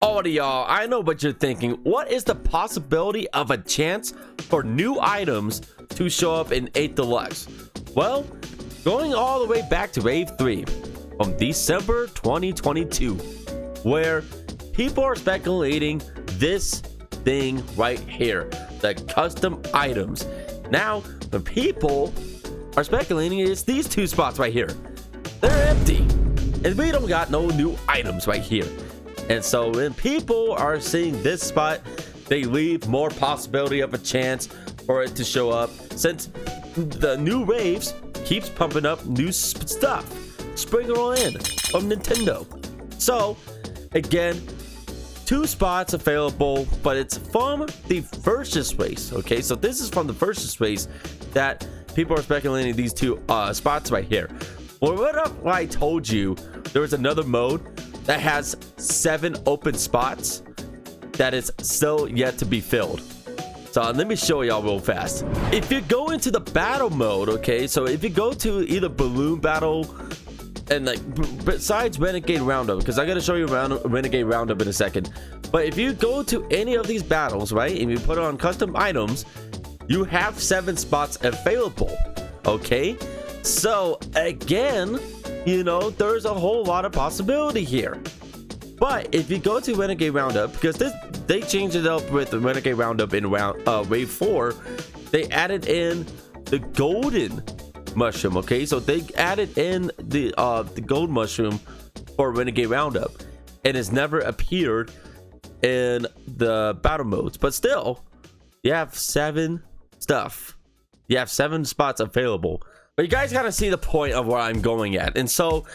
Alrighty, y'all, I know what you're thinking. What is the possibility of a chance for new items to show up in 8 Deluxe? Well, going all the way back to Wave 3 from December 2022, where people are speculating this thing right here, the custom items. Now, the people are speculating it's these two spots right here. They're empty, and we don't got no new items right here. And so when people are seeing this spot, they leave more possibility of a chance for it to show up, since the new waves keeps pumping up new stuff. Spring it on in from Nintendo. So again, two spots available, but it's from the versus race. Okay, so this is from the versus race that people are speculating these two spots right here. Well, what I told you, there was another mode that has 7 open spots that is still yet to be filled. So let me show y'all real fast. If you go into the battle mode, okay, so if you go to either balloon battle and like besides Renegade Roundup, because I gotta show you Renegade Roundup in a second, but if you go to any of these battles, right, and you put on custom items, you have 7 spots available. Okay, so again, you know, there's a whole lot of possibility here. But if you go to Renegade Roundup, because they changed it up with the Renegade Roundup in Wave 4, they added in the golden mushroom. Okay, so they added in the gold mushroom for Renegade Roundup, and it's never appeared in the battle modes. But still, you have 7 stuff. You have 7 spots available. But you guys gotta see the point of where I'm going at. And so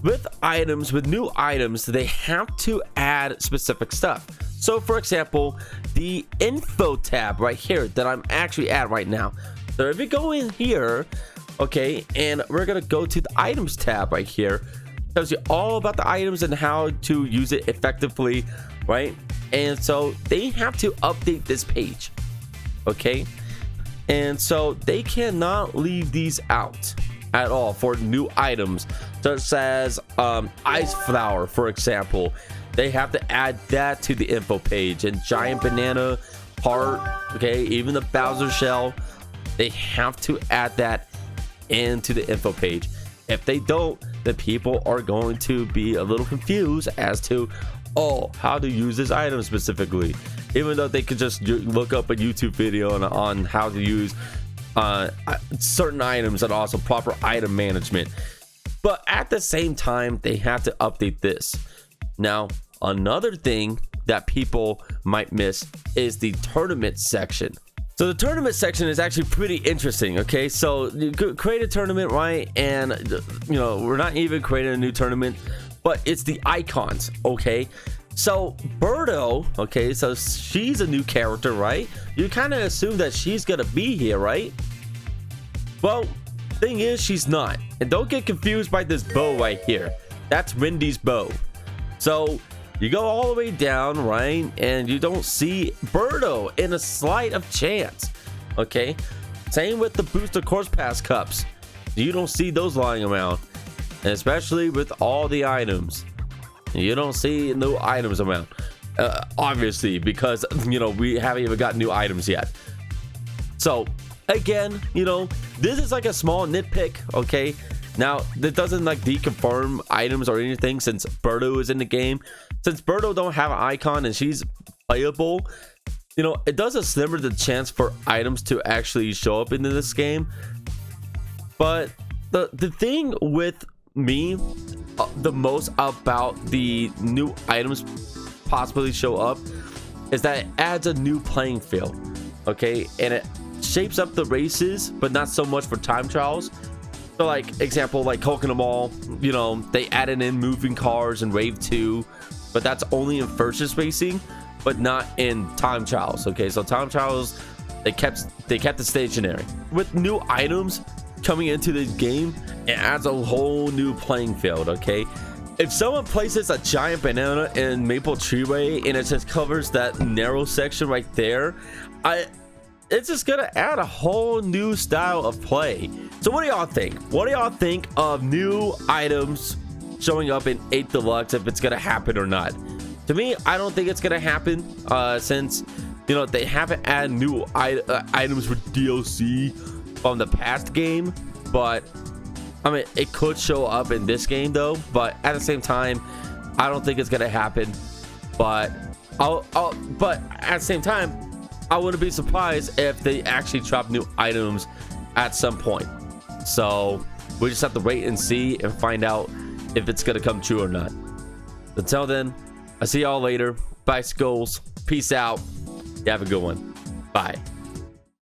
with items, with new items, they have to add specific stuff. So for example, the info tab right here that I'm actually at right now. So if you go in here, okay, and we're gonna go to the items tab right here, it tells you all about the items and how to use it effectively, right? And so they have to update this page, okay? And so they cannot leave these out at all for new items, such as ice flower, for example. They have to add that to the info page, and giant banana heart, okay, even the Bowser shell, they have to add that into the info page. If they don't, the people are going to be a little confused as to, oh, how to use this item specifically, even though they could just look up a YouTube video on how to use certain items and also proper item management. But at the same time, they have to update this. Now, another thing that people might miss is the tournament section. So the tournament section is actually pretty interesting. Okay, so you could create a tournament, right? And you know, we're not even creating a new tournament, but it's the icons. Okay, so Birdo, okay, so she's a new character, right? You kind of assume that she's gonna be here, right? Well, thing is, she's not. And don't get confused by this bow right here. That's Rindy's bow. So you go all the way down, right, and you don't see Birdo in a slight of chance. Okay, same with the booster course pass cups. You don't see those lying around, and especially with all the items, you don't see new items around, obviously, because you know, we haven't even got new items yet. So again, you know, this is like a small nitpick. Okay, now that doesn't like deconfirm items or anything, since Birdo is in the game. Since Birdo don't have an icon and she's playable, you know, it does slimmer the chance for items to actually show up into this game. But the thing with me the most about the new items possibly show up is that it adds a new playing field. Okay, and it shapes up the races, but not so much for time trials. So like example, like Coconut Mall, you know, they added in moving cars in Wave 2, but that's only in versus racing, but not in time trials. Okay, so time trials, they kept it stationary. With new items coming into this game, it adds a whole new playing field. Okay, if someone places a giant banana in Maple Treeway and it just covers that narrow section right there, it's just gonna add a whole new style of play. So what do y'all think? What do y'all think of new items showing up in 8 Deluxe, if it's gonna happen or not? to me, I don't think it's gonna happen, since you know they haven't added new items for DLC from the past game. But I mean, it could show up in this game though. But at the same time, I don't think it's gonna happen. But but at the same time, I wouldn't be surprised if they actually drop new items at some point. So we just have to wait and see and find out if it's gonna come true or not. Until then, I'll see y'all later. Bicycles, peace out. You have a good one. Bye.